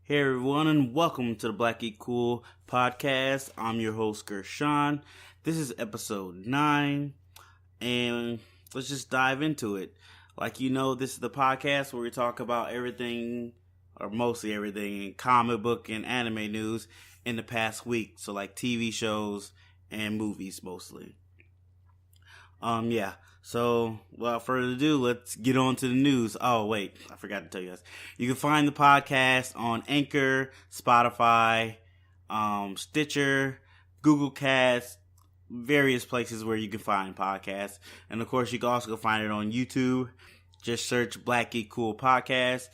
Hey everyone, and welcome to the Black Geek Cool podcast. I'm your host, Gershon. This is episode 9, and let's just dive into it. Like you know, this is the podcast where we talk about everything, or mostly everything, in comic book and anime news in the past week. So like TV shows and movies mostly. So, without further ado, let's get on to the news. Oh, wait, I forgot to tell you guys. You can find the podcast on Anchor, Spotify, Stitcher, Google Cast, various places where you can find podcasts. And, of course, you can also find it on YouTube. Just search Black Geek Cool Podcast,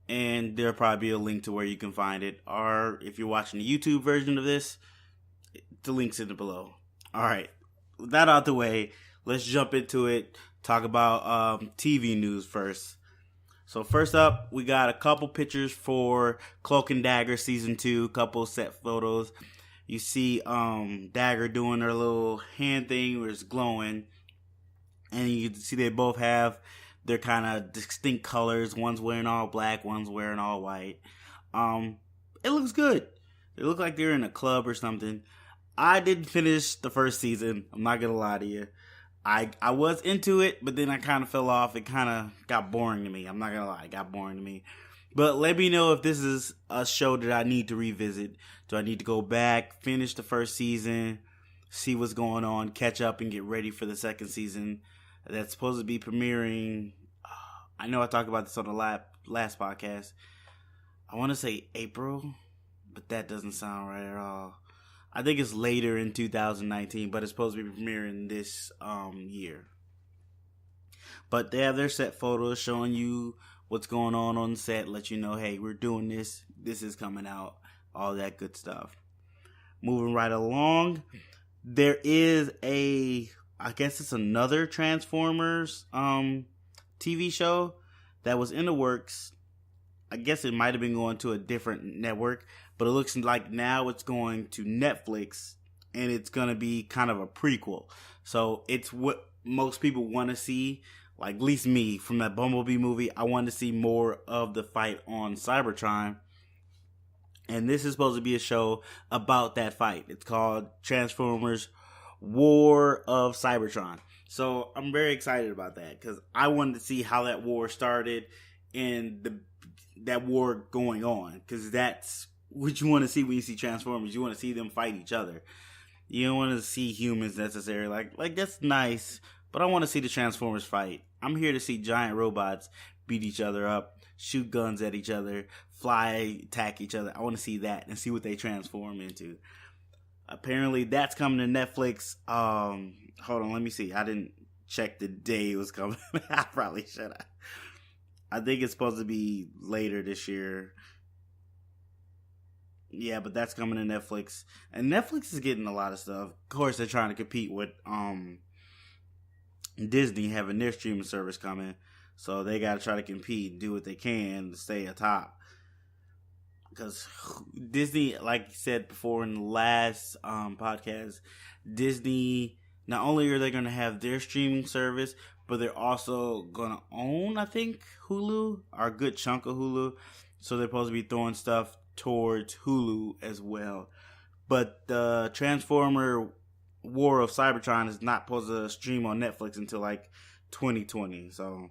and there'll probably be a link to where you can find it. Or, if you're watching the YouTube version of this, the link's in the below. All right, with that out the way, let's jump into it. Talk about TV news first. So first up, we got a couple pictures for Cloak Dagger Season 2. Couple set photos. You see Dagger doing her little hand thing where it's glowing. And you can see they both have their kind of distinct colors. One's wearing all black, one's wearing all white. It looks good. They look like they're in a club or something. I didn't finish the first season. I'm not going to lie to you. I was into it, but then I kind of fell off. It kind of got boring to me. I'm not going to lie. It got boring to me. But let me know if this is a show that I need to revisit. Do I need to go back, finish the first season, see what's going on, catch up, and get ready for the second season that's supposed to be premiering? I know I talked about this on the last podcast. I want to say April, but that doesn't sound right at all. I think it's later in 2019, but it's supposed to be premiering this year. But they have their set photos showing you what's going on the set, let you know, hey, we're doing this, this is coming out, all that good stuff. Moving right along, there is I guess it's another Transformers TV show that was in the works. I guess it might have been going to a different network, but it looks like now it's going to Netflix, and it's going to be kind of a prequel. So it's what most people want to see, like at least me, from that Bumblebee movie. I want to see more of the fight on Cybertron. And this is supposed to be a show about that fight. It's called Transformers War of Cybertron. So I'm very excited about that because I wanted to see how that war started and that war going on, because that's what you want to see when you see Transformers. You want to see them fight each other. You don't want to see humans necessarily. Like that's nice, but I want to see the Transformers fight. I'm here to see giant robots beat each other up, shoot guns at each other, fly, attack each other. I want to see that and see what they transform into. Apparently that's coming to Netflix. Hold on, let me see. I didn't check the day it was coming. I probably should have. I think it's supposed to be later this year. Yeah, but that's coming to Netflix. And Netflix is getting a lot of stuff. Of course, they're trying to compete with Disney having their streaming service coming. So they got to try to compete and do what they can to stay atop. Because Disney, like you said before in the last podcast, Disney, not only are they going to have their streaming service, but they're also going to own, I think, Hulu, or a good chunk of Hulu. So they're supposed to be throwing stuff towards Hulu as well. But the Transformer War of Cybertron is not supposed to stream on Netflix until like 2020. So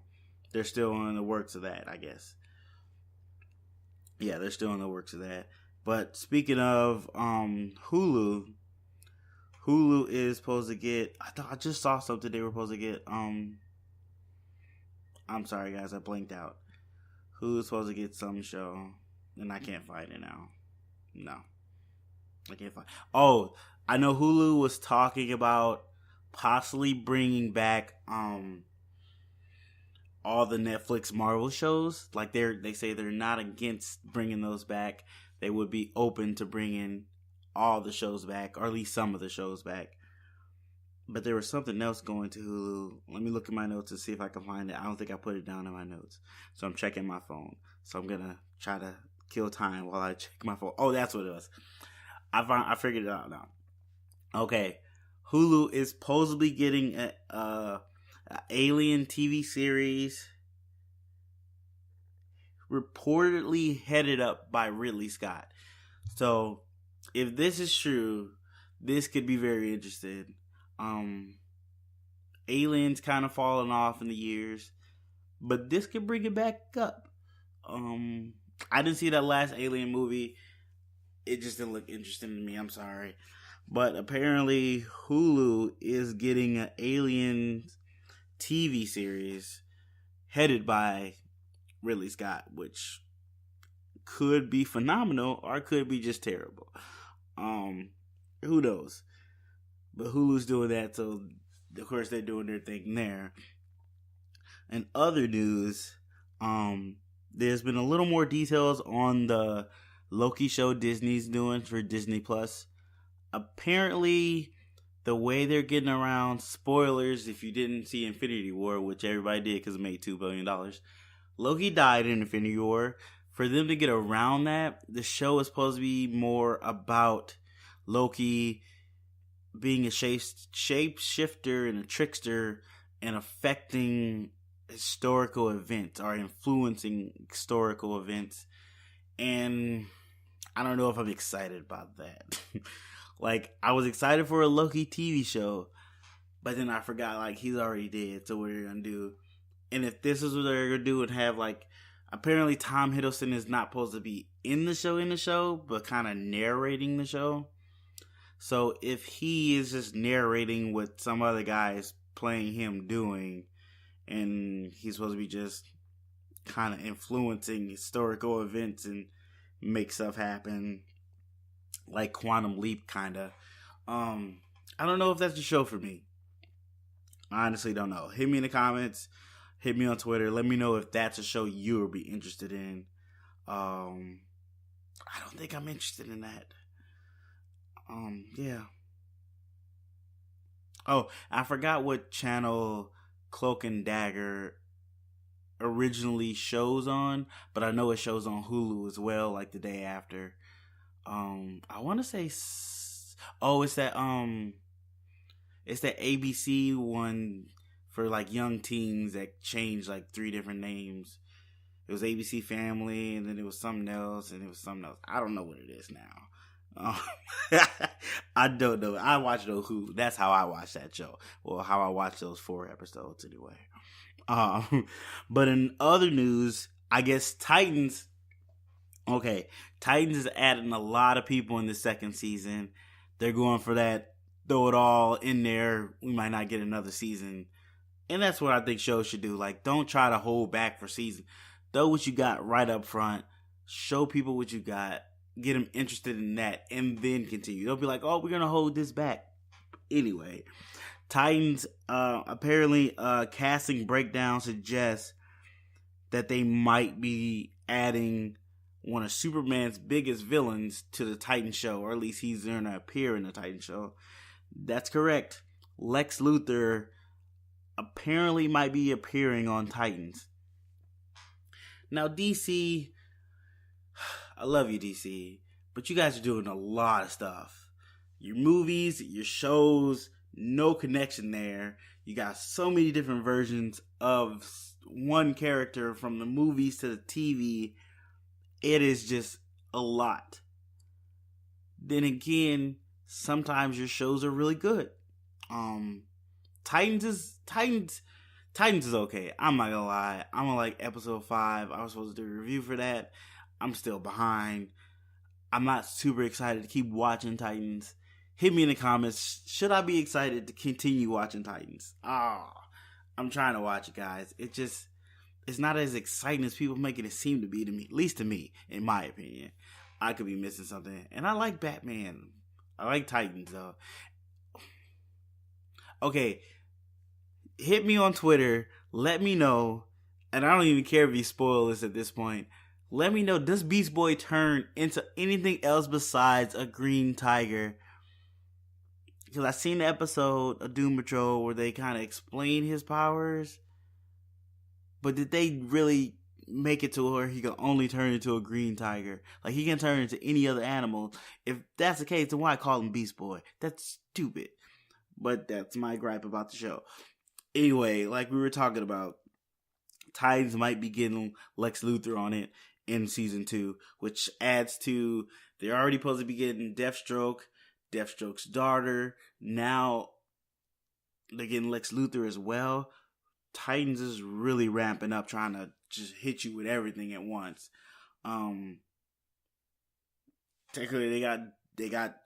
they're still in the works of that, I guess. Yeah, they're still in the works of that. But speaking of Hulu is supposed to get, I just saw something they were supposed to get, I'm sorry guys, I blinked out. Hulu's supposed to get some show, and I can't find it now. No. I can't find it. Oh, I know Hulu was talking about possibly bringing back all the Netflix Marvel shows. Like they say they're not against bringing those back. They would be open to bringing all the shows back, or at least some of the shows back. But there was something else going to Hulu. Let me look at my notes to see if I can find it. I don't think I put it down in my notes. So I'm checking my phone. So I'm going to try to kill time while I check my phone. Oh, that's what it was. I figured it out now. Okay. Hulu is supposedly getting a Alien TV series reportedly headed up by Ridley Scott. So, if this is true, this could be very interesting. Aliens kind of fallen off in the years, but this could bring it back up. I didn't see that last Alien movie. It just didn't look interesting to me. I'm sorry. But apparently Hulu is getting an Alien TV series headed by Ridley Scott, which could be phenomenal or could be just terrible. Who knows? But Hulu's doing that, so of course they're doing their thing there. In other news, there's been a little more details on the Loki show Disney's doing for Disney Plus. Apparently, the way they're getting around spoilers, if you didn't see Infinity War, which everybody did because it made $2 billion, Loki died in Infinity War. For them to get around that, the show is supposed to be more about Loki being a shapeshifter and a trickster and affecting historical events or influencing historical events. And I don't know if I'm excited about that. Like, I was excited for a Loki TV show, but then I forgot, like, he's already dead, so what are you going to do? And if this is what they're going to do and have, like, apparently Tom Hiddleston is not supposed to be in the show, but kind of narrating the show. So if he is just narrating what some other guy is playing him doing, and he's supposed to be just kind of influencing historical events and make stuff happen, like Quantum Leap kind of. I don't know if that's the show for me. I honestly don't know. Hit me in the comments. Hit me on Twitter. Let me know if that's a show you would be interested in. I don't think I'm interested in that. Yeah. Oh, I forgot what channel Cloak and Dagger originally shows on, but I know it shows on Hulu as well, like the day after. I want to say, it's that ABC one for like young teens that changed like 3 different names. It was ABC Family, and then it was something else, and it was something else. I don't know what it is now. I don't know. I watched it on Hulu. That's how I watched that show. Well, how I watched those 4 episodes anyway. But in other news, I guess Titans. Okay, Titans is adding a lot of people in the second season. They're going for that, throw it all in there. We might not get another season. And that's what I think shows should do. Like, don't try to hold back for season. Throw what you got right up front. Show people what you got. Get them interested in that. And then continue. They'll be like, oh, we're going to hold this back. Anyway, Titans, apparently, casting breakdown suggests that they might be adding one of Superman's biggest villains to the Titan show, or at least he's going to appear in the Titan show. That's correct. Lex Luthor apparently might be appearing on Titans. Now, DC, I love you, DC, but you guys are doing a lot of stuff. Your movies, your shows, no connection there. You got so many different versions of one character from the movies to the TV. It is just a lot. Then again, sometimes your shows are really good. Titans is okay. I'm not gonna lie. I'm on like episode 5. I was supposed to do a review for that. I'm still behind. I'm not super excited to keep watching Titans. Hit me in the comments. Should I be excited to continue watching Titans? I'm trying to watch it, guys. It's not as exciting as people making it seem to be to me. At least to me, in my opinion. I could be missing something. And I like Batman. I like Titans, though. Okay. Hit me on Twitter. Let me know. And I don't even care if you spoil this at this point. Let me know, does Beast Boy turn into anything else besides a green tiger? Because I seen the episode of Doom Patrol where they kind of explain his powers. But did they really make it to where he can only turn into a green tiger? Like, he can turn into any other animal. If that's the case, then why call him Beast Boy? That's stupid. But that's my gripe about the show. Anyway, like we were talking about, Titans might be getting Lex Luthor on it in season 2, which adds to, they're already supposed to be getting Deathstroke's daughter. Now they're getting Lex Luthor as well. Titans is really ramping up, trying to just hit you with everything at once. Particularly they got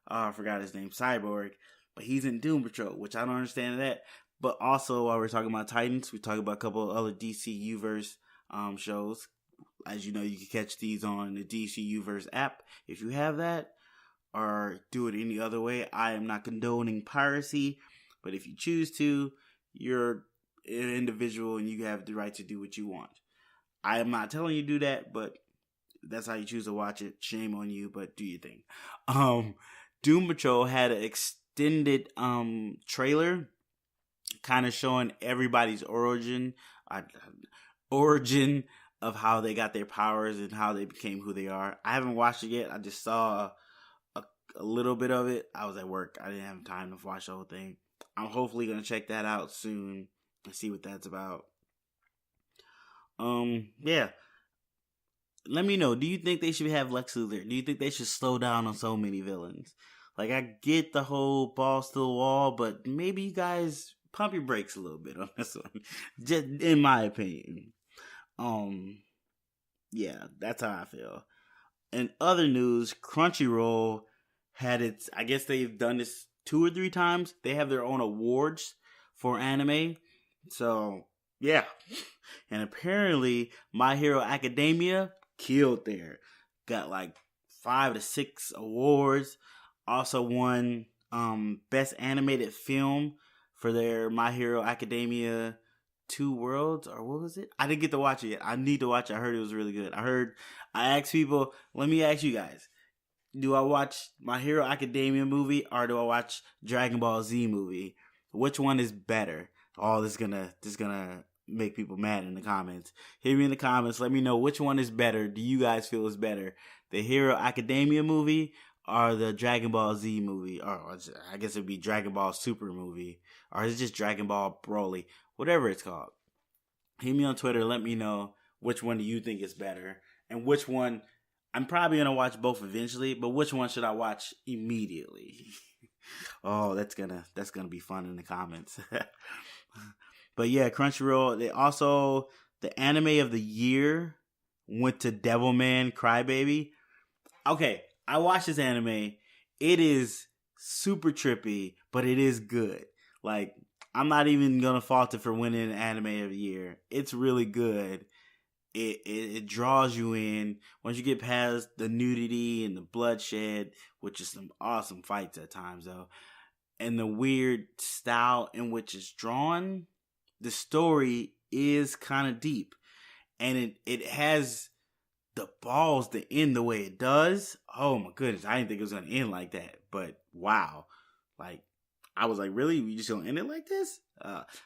I forgot his name, Cyborg, but he's in Doom Patrol, which I don't understand that. But also, while we're talking about Titans, we talk about a couple of other DC Universe shows. As you know, you can catch these on the DC Universe app if you have that, or do it any other way. I am not condoning piracy, but if you choose to, you're an individual and you have the right to do what you want. I am not telling you to do that, but that's how you choose to watch it. Shame on you, but do your thing. Doom Patrol had an extended trailer kind of showing everybody's origin of how they got their powers and how they became who they are. I haven't watched it yet. I just saw a little bit of it. I was at work. I didn't have time to watch the whole thing. I'm hopefully going to check that out soon and see what that's about. Yeah. Let me know. Do you think they should have Lex Luthor? Do you think they should slow down on so many villains? Like, I get the whole balls to the wall, but maybe you guys pump your brakes a little bit on this one. Just in my opinion. Yeah, that's how I feel. In other news, Crunchyroll had its, I guess they've done this 2 or 3 times. They have their own awards for anime. So, yeah. And apparently, My Hero Academia killed there. Got like 5 to 6 awards. Also won Best Animated Film for their My Hero Academia 2 Worlds, or what was it? I didn't get to watch it yet. I need to watch it. I heard it was really good. I asked people, let me ask you guys, do I watch My Hero Academia movie or do I watch Dragon Ball Z movie? Which one is better? Oh, this is gonna make people mad in the comments. Hit me in the comments. Let me know which one is better. Do you guys feel is better? The Hero Academia movie or the Dragon Ball Z movie? Or I guess it'd be Dragon Ball Super movie. Or is it just Dragon Ball Broly? Whatever it's called. Hit me on Twitter. Let me know which one do you think is better. And which one, I'm probably going to watch both eventually, but which one should I watch immediately? Oh, that's gonna be fun in the comments. But yeah, Crunchyroll, the anime of the year went to Devilman Crybaby. Okay, I watched this anime. It is super trippy, but it is good. Like, I'm not even gonna fault it for winning anime of the year. It's really good. It draws you in once you get past the nudity and the bloodshed, which is some awesome fights at times though, and the weird style in which it's drawn. The story is kind of deep, and it has the balls to end the way it does. Oh my goodness, I didn't think it was gonna end like that, but wow, like I was like, really, we just gonna end it like this?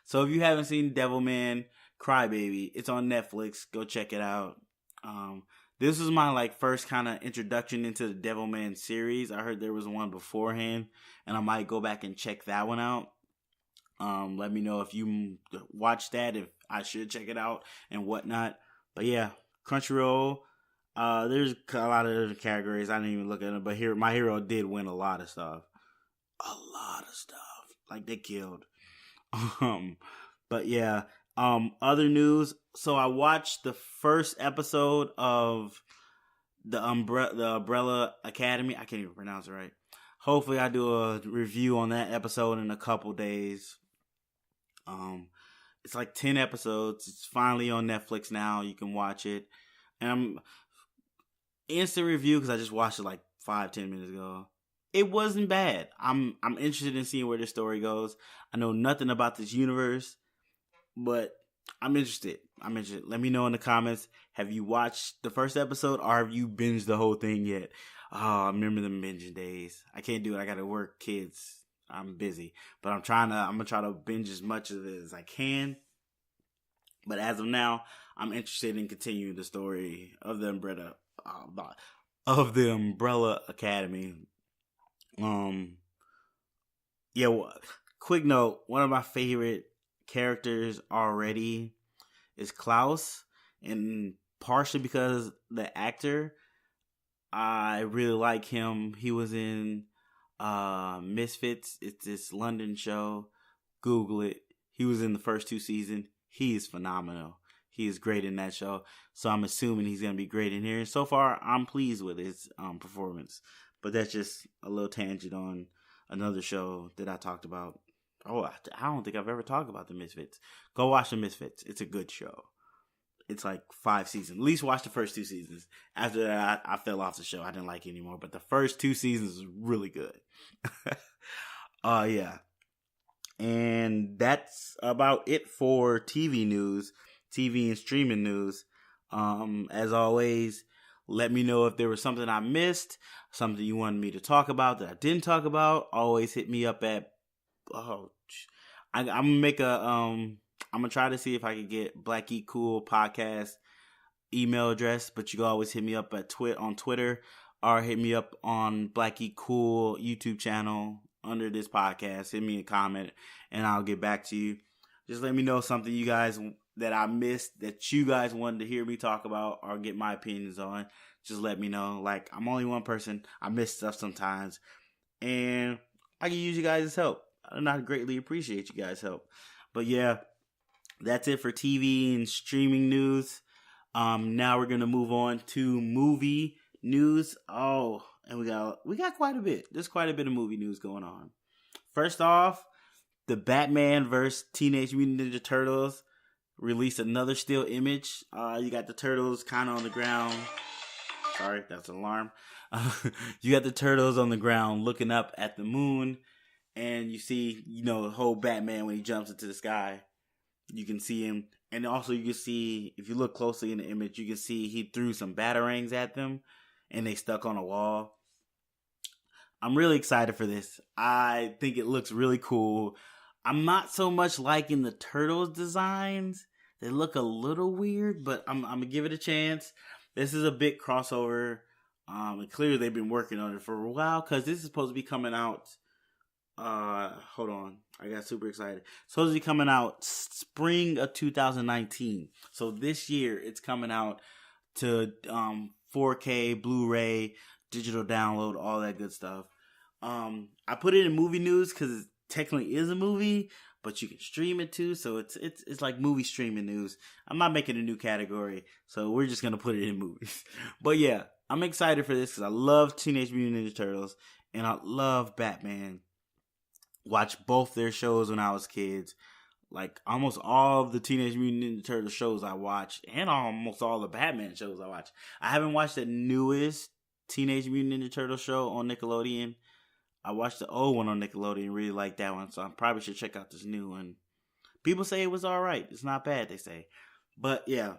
So if you haven't seen Devilman Crybaby, it's on Netflix. Go check it out. This was my first kind of introduction into the Devilman series. I heard there was one beforehand, and I might go back and check that one out. Let me know if you watch that, if I should check it out and whatnot. But yeah, Crunchyroll. There's a lot of other categories. I didn't even look at it, but here, My Hero did win a lot of stuff. Like, they killed. But yeah. Other news. So I watched the first episode of the Umbrella Academy. I can't even pronounce it right. Hopefully I do a review on that episode in a couple days. It's like 10 episodes. It's finally on Netflix now. You can watch it. And I'm instant review because I just watched it like 5-10 minutes ago. It wasn't bad. I'm interested in seeing where this story goes. I know nothing about this universe, but I'm interested. Let me know in the comments. Have you watched the first episode or have you binged the whole thing yet? Oh, I remember the binging days. I can't do it. I gotta work, kids. I'm busy. But I'm gonna try to binge as much of it as I can. But as of now, I'm interested in continuing the story of the Umbrella Academy. Yeah, quick note, one of my favorite characters already is Klaus, and partially because the actor, I really like him. He was in Misfits. It's this London show. Google it. He was in the first 2 seasons. He is phenomenal. He is great in that show. So I'm assuming he's going to be great in here. So far, I'm pleased with his performance. But that's just a little tangent on another show that I talked about. Oh, I don't think I've ever talked about the Misfits. Go watch the Misfits. It's a good show. It's like 5 seasons. At least watch the first 2 seasons. After that, I fell off the show. I didn't like it anymore. But the first 2 seasons is really good. Yeah. And that's about it for TV news, TV and streaming news. As always, let me know if there was something I missed, something you wanted me to talk about that I didn't talk about. Always hit me up at, I'm gonna make I'm gonna try to see if I can get Black Geek Cool podcast email address, but you can always hit me up at on Twitter, or hit me up on Black Geek Cool YouTube channel under this podcast. Hit me a comment and I'll get back to you. Just let me know something you guys that I missed that you guys wanted to hear me talk about or get my opinions on. Just let me know. Like, I'm only one person. I miss stuff sometimes, and I can use you guys' help. And I greatly appreciate you guys' help. But yeah, that's it for TV and streaming news. Now we're gonna move on to movie news. Oh, and we got quite a bit. There's quite a bit of movie news going on. First off, the Batman vs. Teenage Mutant Ninja Turtles released another still image. You got the turtles kind of on the ground. Sorry, that's an alarm. You got the turtles on the ground looking up at the moon, and you see, the whole Batman when he jumps into the sky. You can see him, and also you can see, if you look closely in the image, you can see he threw some batarangs at them, and they stuck on a wall. I'm really excited for this. I think it looks really cool. I'm not so much liking the Turtles designs. They look a little weird, but I'm going to give it a chance. This is a big crossover. And clearly they've been working on it for a while, because this is supposed to be coming out. Hold on. I got super excited. It's supposed to be coming out spring of 2019. So this year it's coming out to 4K, Blu-ray, digital download, all that good stuff. I put it in movie news because it technically is a movie, but you can stream it too. So it's like movie streaming news. I'm not making a new category, so we're just gonna put it in movies. But yeah, I'm excited for this because I love Teenage Mutant Ninja Turtles and I love Batman. Watched both their shows when I was kids. Like, almost all of the Teenage Mutant Ninja Turtles shows I watched, and almost all the Batman shows I watched. I haven't watched the newest Teenage Mutant Ninja Turtles show on Nickelodeon. I watched the old one on Nickelodeon, really liked that one, so I probably should check out this new one. People say it was alright. It's not bad, they say. But yeah,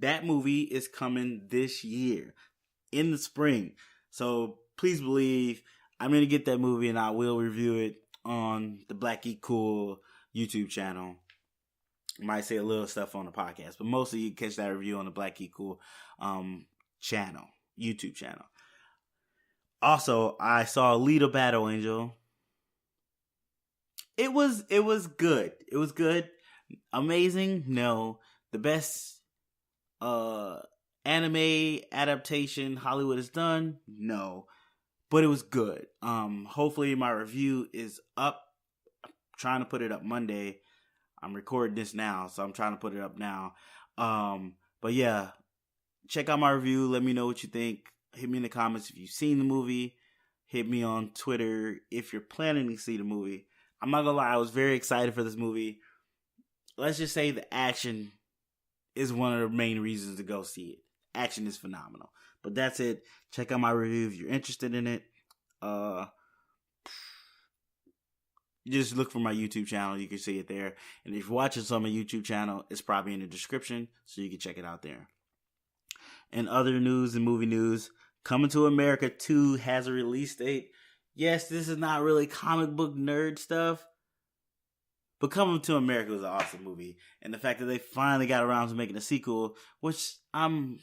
that movie is coming this year, in the spring. So please believe I'm going to get that movie, and I will review it on the Black Geek Cool YouTube channel. Might say a little stuff on the podcast, but mostly you catch that review on the Black Geek Cool channel, YouTube channel. Also, I saw Alita Battle Angel. It was good. It was good. Amazing? No. The best anime adaptation Hollywood has done? No. But it was good. Hopefully my review is up. I'm trying to put it up Monday. I'm recording this now, so I'm trying to put it up now. But yeah, check out my review. Let me know what you think. Hit me in the comments if you've seen the movie. Hit me on Twitter if you're planning to see the movie. I'm not gonna lie, I was very excited for this movie. Let's just say the action is one of the main reasons to go see it. Action is phenomenal. But that's it. Check out my review if you're interested in it. Just look for my YouTube channel. You can see it there. And if you're watching on my YouTube channel, it's probably in the description, so you can check it out there. And other news and movie news, Coming to America 2 has a release date. Yes, this is not really comic book nerd stuff, but Coming to America was an awesome movie. And the fact that they finally got around to making a sequel, which I'm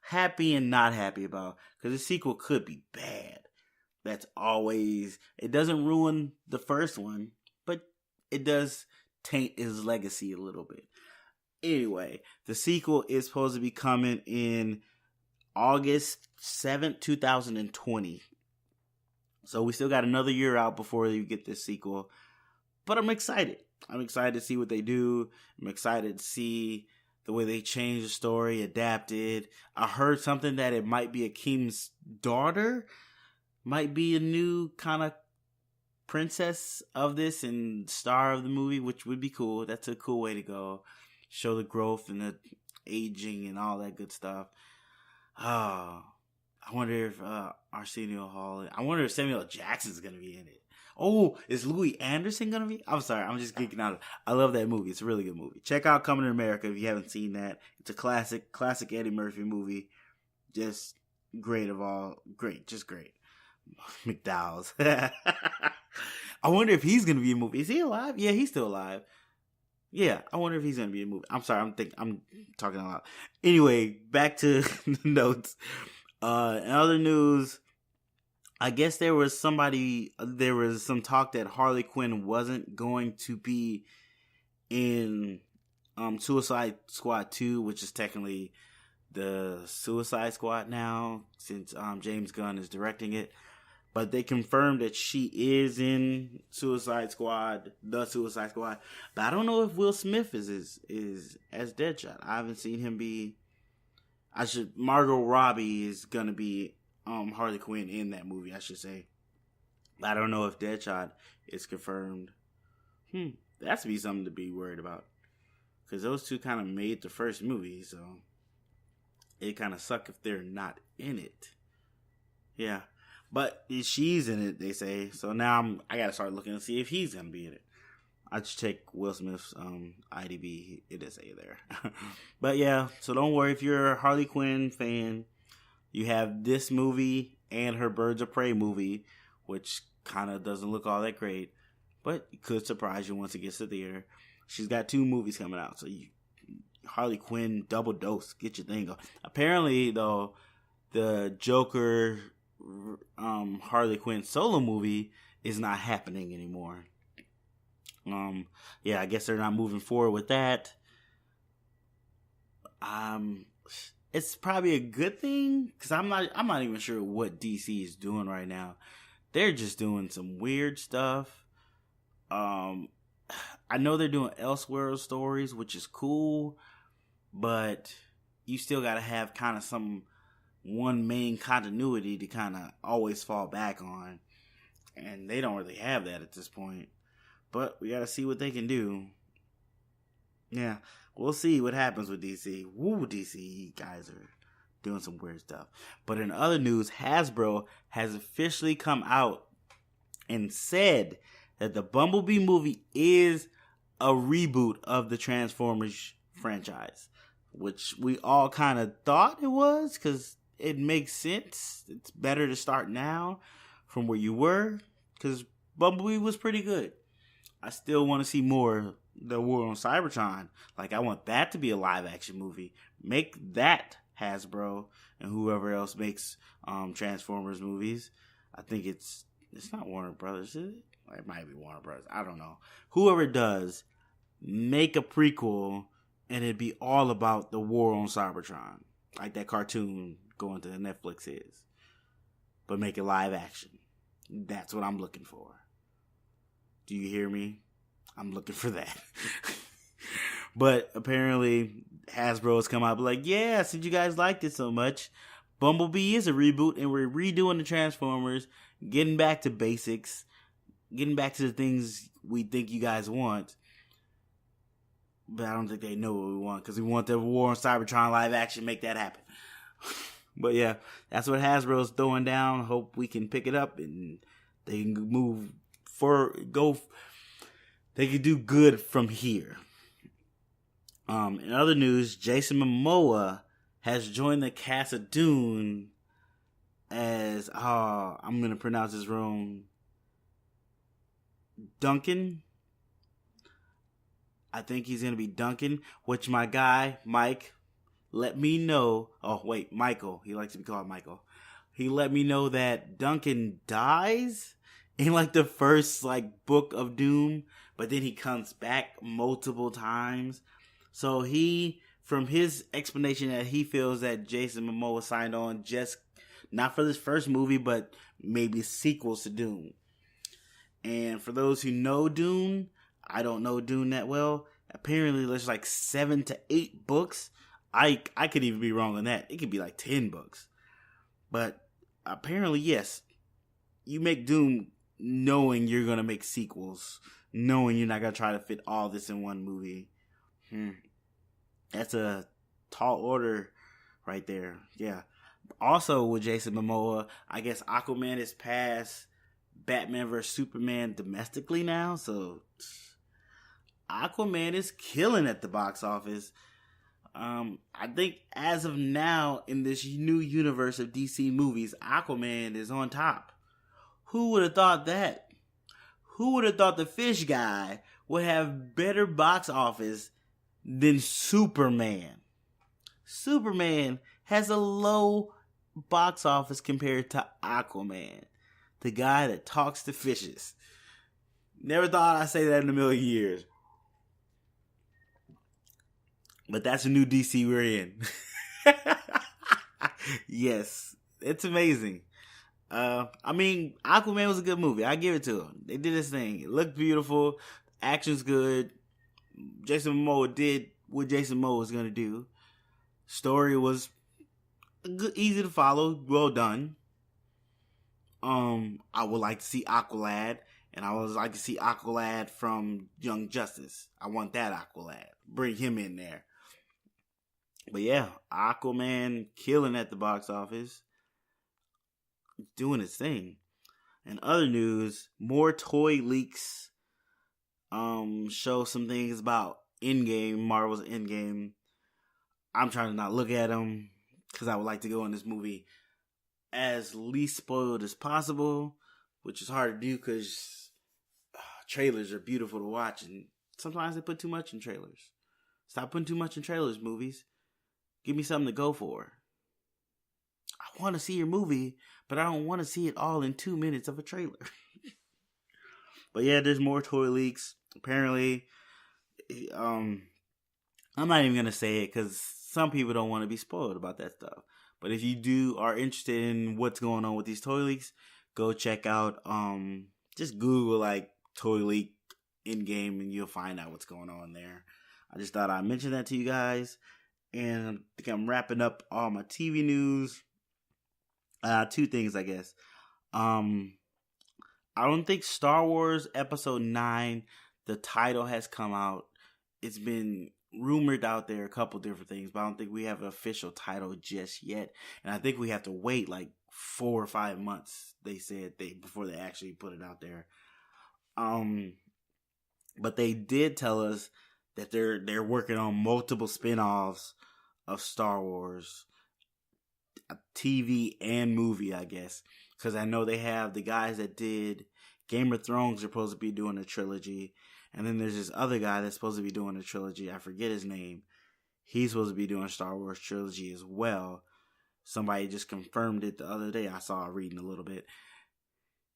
happy and not happy about, because the sequel could be bad. That's always, it doesn't ruin the first one, but it does taint his legacy a little bit. Anyway, the sequel is supposed to be coming in August 7th, 2020. So we still got another year out before you get this sequel. But I'm excited. I'm excited to see what they do. I'm excited to see the way they change the story, adapt it. I heard something that it might be Akeem's daughter. Might be a new kind of princess of this and star of the movie, which would be cool. That's a cool way to go. Show the growth and the aging and all that good stuff. I wonder if Arsenio Hall. I wonder if Samuel Jackson's gonna be in it. Oh, is Louis Anderson gonna be? I'm sorry, I'm just geeking out. I love that movie. It's a really good movie. Check out Coming to America if you haven't seen that. It's a classic Eddie Murphy movie. Just great. Just great. McDowell's. I wonder if he's gonna be in a movie. Is he alive? Yeah, he's still alive. Yeah, I wonder if he's gonna be in a movie. I'm sorry, I'm talking a lot. Anyway, back to the notes. In other news, I guess there was some talk that Harley Quinn wasn't going to be in Suicide Squad 2, which is technically the Suicide Squad now, since James Gunn is directing it. But they confirmed that she is in the Suicide Squad. But I don't know if Will Smith is as Deadshot. I haven't seen him be. Margot Robbie is gonna be Harley Quinn in that movie, I should say. But I don't know if Deadshot is confirmed. That has to be something to be worried about, because those two kind of made the first movie, so it kind of suck if they're not in it. Yeah. But she's in it, they say. So now I gotta start looking to see if he's gonna be in it. I just check Will Smith's IDB. It is there. But yeah, so don't worry if you're a Harley Quinn fan. You have this movie and her Birds of Prey movie, which kind of doesn't look all that great, but it could surprise you once it gets to theater. She's got 2 movies coming out, so Harley Quinn double dose. Get your thing going. Apparently, though, the Joker Harley Quinn solo movie is not happening anymore. Yeah, I guess they're not moving forward with that. It's probably a good thing, because I'm not even sure what DC is doing right now. They're just doing some weird stuff. I know they're doing Elseworld stories, which is cool, but you still gotta have kind of some one main continuity to kind of always fall back on, and they don't really have that at this point. But we gotta see what they can do. Yeah, we'll see what happens with DC. Woo, DC guys are doing some weird stuff. But in other news, Hasbro has officially come out and said that the Bumblebee movie is a reboot of the Transformers franchise, which we all kind of thought it was, because it makes sense. It's better to start now from where you were, because Bumblebee was pretty good. I still want to see more The War on Cybertron. Like, I want that to be a live action movie. Make that Hasbro and whoever else makes Transformers movies. I think it's not Warner Brothers, is it? It might be Warner Brothers. I don't know. Whoever does, make a prequel and it'd be all about the War on Cybertron, like that cartoon going to Netflix is. But make it live action. That's what I'm looking for. Do you hear me? I'm looking for that. But apparently Hasbro has come out like, yeah, since you guys liked it so much, Bumblebee is a reboot and we're redoing the Transformers, getting back to basics, getting back to the things we think you guys want. But I don't think they know what we want, because we want the War on Cybertron live action, make that happen. But yeah, that's what Hasbro's throwing down. Hope we can pick it up and they can they can do good from here. In other news, Jason Momoa has joined the cast of Dune as, I'm going to pronounce this wrong, Duncan. I think he's going to be Duncan, which my guy, Mike, let me know. Oh, wait, Michael. He likes to be called Michael. He let me know that Duncan dies in like the first book of Doom, but then he comes back multiple times. So from his explanation, that he feels that Jason Momoa signed on just not for this first movie, but maybe sequels to Dune. And for those who know Dune, I don't know Dune that well. Apparently, there's like 7 to 8 books. I could even be wrong on that. It could be like 10 books. But apparently, yes, you make Dune knowing you're going to make sequels, knowing you're not going to try to fit all this in one movie. That's a tall order right there. Yeah. Also with Jason Momoa, I guess Aquaman is past Batman vs. Superman domestically now. So Aquaman is killing at the box office. I think as of now, in this new universe of DC movies, Aquaman is on top. Who would have thought that? Who would have thought the fish guy would have better box office than Superman? Superman has a low box office compared to Aquaman, the guy that talks to fishes. Never thought I'd say that in a million years. But that's a new DC we're in. Yes, it's amazing. I mean, Aquaman was a good movie. I give it to him. They did this thing. It looked beautiful. Action's good. Jason Momoa did what Jason Momoa was gonna do. Story was good, easy to follow. Well done. I would like to see Aqualad, and I would like to see Aqualad from Young Justice. I want that Aqualad. Bring him in there. But yeah, Aquaman killing at the box office. Doing its thing. In other news, more toy leaks show some things about Endgame, Marvel's Endgame. I'm trying to not look at them because I would like to go in this movie as least spoiled as possible, which is hard to do because trailers are beautiful to watch, and sometimes they put too much in trailers. Stop putting too much in trailers, movies. Give me something to go for. I want to see your movie, but I don't want to see it all in 2 minutes of a trailer. But yeah, there's more toy leaks. Apparently, I'm not even going to say it because some people don't want to be spoiled about that stuff. But if you are interested in what's going on with these toy leaks, go check out, just Google like toy leak Endgame and you'll find out what's going on there. I just thought I'd mention that to you guys. And I think I'm wrapping up all my TV news. 2 things, I guess. I don't think Star Wars Episode 9, the title has come out. It's been rumored out there, a couple different things, but I don't think we have an official title just yet. And I think we have to wait like 4 or 5 months, they said, before they actually put it out there. But they did tell us that they're working on multiple spin-offs of Star Wars, TV and movie, I guess. Because I know they have the guys that did Game of Thrones are supposed to be doing a trilogy. And then there's this other guy that's supposed to be doing a trilogy. I forget his name. He's supposed to be doing a Star Wars trilogy as well. Somebody just confirmed it the other day. I saw reading a little bit.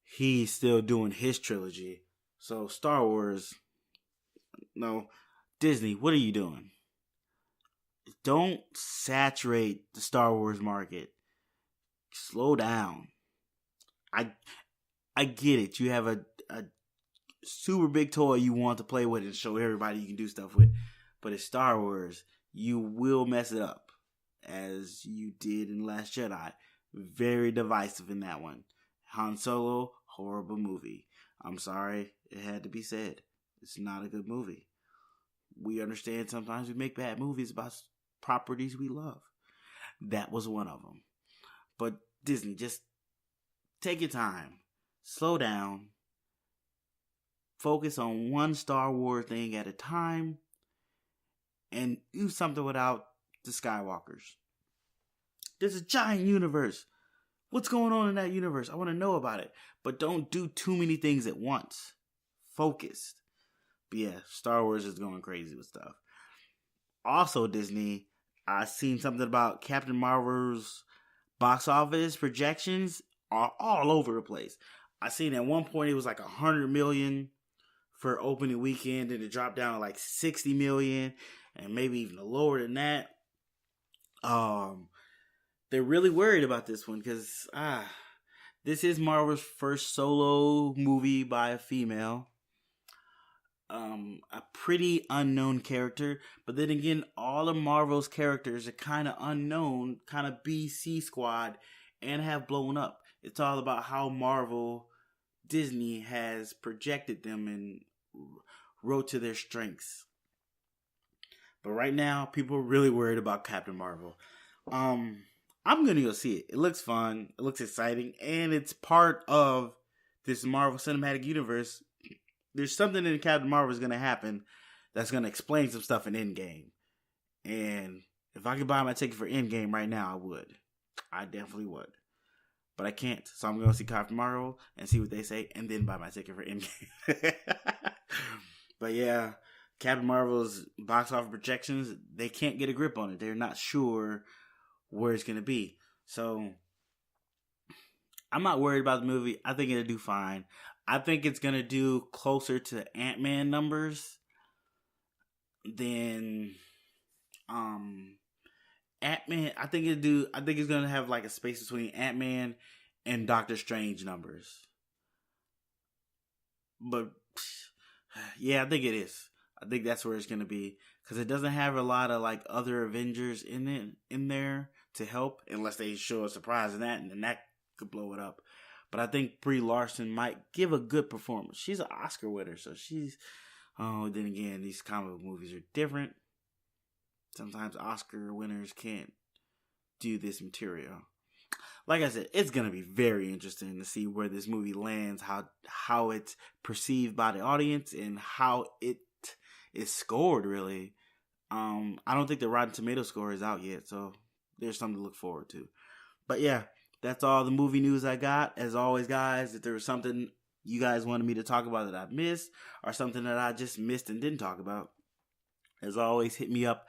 He's still doing his trilogy. So Star Wars, no, Disney, what are you doing? Don't saturate the Star Wars market. Slow down. I get it. You have a super big toy you want to play with and show everybody you can do stuff with. But it's Star Wars. You will mess it up. As you did in Last Jedi. Very divisive in that one. Han Solo, horrible movie. I'm sorry. It had to be said. It's not a good movie. We understand sometimes we make bad movies about properties we love. That was one of them. But Disney, just take your time. Slow down. Focus on one Star Wars thing at a time. And do something without the Skywalkers. There's a giant universe. What's going on in that universe? I want to know about it. But don't do too many things at once. Focused. But yeah, Star Wars is going crazy with stuff. Also, Disney, I seen something about Captain Marvel's box office projections are all over the place. I seen at one point it was like 100 million for opening weekend, and it dropped down to like 60 million. and maybe even lower than that. They're really worried about this one because this is Marvel's first solo movie by a female. A pretty unknown character, but then again, all of Marvel's characters are kind of unknown, kind of BC squad, and have blown up. It's all about how Disney has projected them and wrote to their strengths. But right now, people are really worried about Captain Marvel. I'm gonna go see it. It looks fun. It looks exciting, and it's part of this Marvel Cinematic Universe. There's something in Captain Marvel is gonna happen that's gonna explain some stuff in Endgame. And if I could buy my ticket for Endgame right now, I would. I definitely would. But I can't, so I'm gonna see Captain Marvel and see what they say, and then buy my ticket for Endgame. But yeah, Captain Marvel's box office projections, they can't get a grip on it. They're not sure where it's gonna be. So I'm not worried about the movie. I think it'll do fine. I think it's gonna do closer to Ant-Man numbers than Ant-Man. I think it's gonna have like a space between Ant-Man and Doctor Strange numbers. But yeah, I think it is. I think that's where it's gonna be, because it doesn't have a lot of like other Avengers in there to help, unless they show a surprise in that, and then that could blow it up. But I think Brie Larson might give a good performance. She's an Oscar winner, so she's. Oh, then again, these comic book movies are different. Sometimes Oscar winners can't do this material. Like I said, it's gonna be very interesting to see where this movie lands, how it's perceived by the audience, and how it is scored. Really, I don't think the Rotten Tomato score is out yet, so there's something to look forward to. But yeah. That's all the movie news I got. As always, guys, if there was something you guys wanted me to talk about that I missed, or something that I just missed and didn't talk about, as always, hit me up.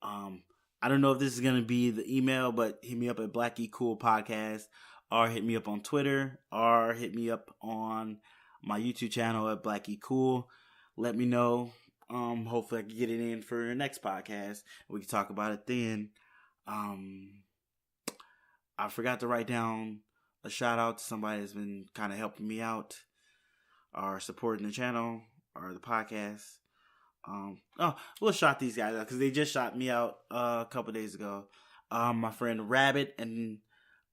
I don't know if this is going to be the email, but hit me up at Black Geek Cool Podcast, or hit me up on Twitter, or hit me up on my YouTube channel at Black Geek Cool. Let me know. Hopefully I can get it in for the next podcast. We can talk about it then. I forgot to write down a shout out to somebody that's been kind of helping me out, or supporting the channel or the podcast. We'll shout these guys out because they just shot me out a couple days ago. My friend Rabbit and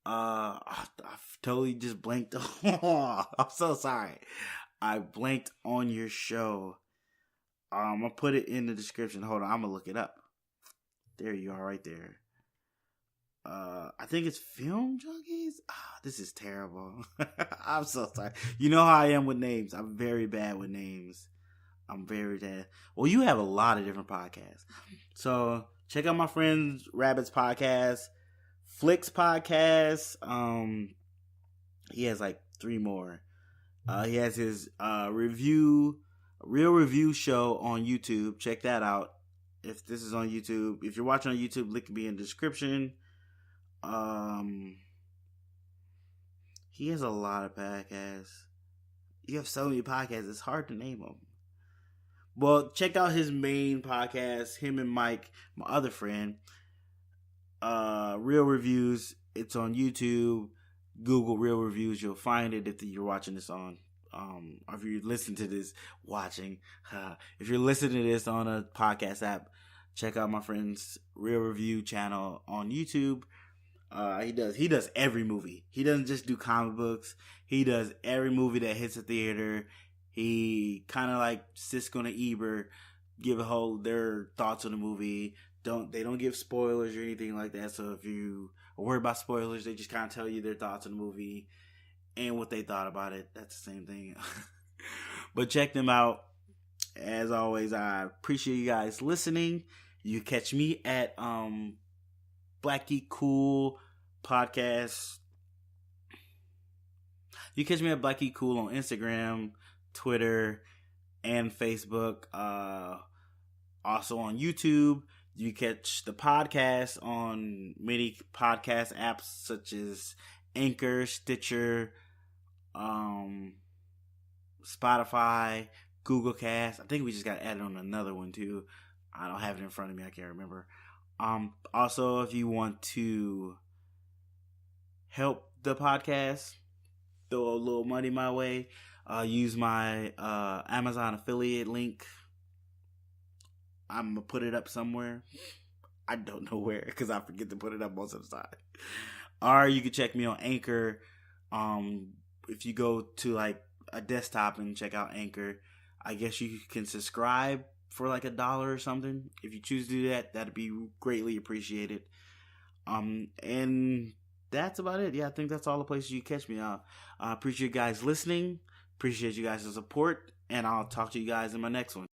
I've totally just blanked. I'm so sorry. I blanked on your show. I'll put it in the description. Hold on, I'm gonna look it up. There you are, right there. I think it's Film Junkies. This is terrible. I'm so sorry. You know how I am with names. I'm very bad with names. I'm very bad. Well, you have a lot of different podcasts. So check out my friend Rabbit's podcast, Flicks podcast. He has like 3 more. He has his real review show on YouTube. Check that out. If this is on YouTube, if you're watching on YouTube, link will be in the description. He has a lot of podcasts. You have so many podcasts, it's hard to name them. Well, check out his main podcast, him and Mike, my other friend. Real Reviews. It's on YouTube. Google Real Reviews. You'll find it if you're watching this on, or if you're listening to this, if you're listening to this on a podcast app, check out my friend's Real Review channel on YouTube. He does every movie. He doesn't just do comic books. He does every movie that hits a theater. He kind of like Siskel and Ebert give their thoughts on the movie. They don't give spoilers or anything like that. So if you are worried about spoilers, they just kind of tell you their thoughts on the movie and what they thought about it. That's the same thing. But check them out. As always, I appreciate you guys listening. You catch me at Black Geek Cool Podcast. You catch me at Black Geek Cool on Instagram, Twitter, and Facebook. Also on YouTube. You catch the podcast on many podcast apps such as Anchor, Stitcher, Spotify, Google Cast. I think we just got added on another one too. I don't have it in front of me. I can't remember. Also, if you want to help the podcast, throw a little money my way, use my Amazon affiliate link. I'm going to put it up somewhere. I don't know where because I forget to put it up most of the time. Or you can check me on Anchor. If you go to like a desktop and check out Anchor, I guess you can subscribe for like $1 or something. If you choose to do that, that'd be greatly appreciated. And that's about it. Yeah, I think that's all the places you catch me out. I appreciate you guys listening. Appreciate you guys' support. And I'll talk to you guys in my next one.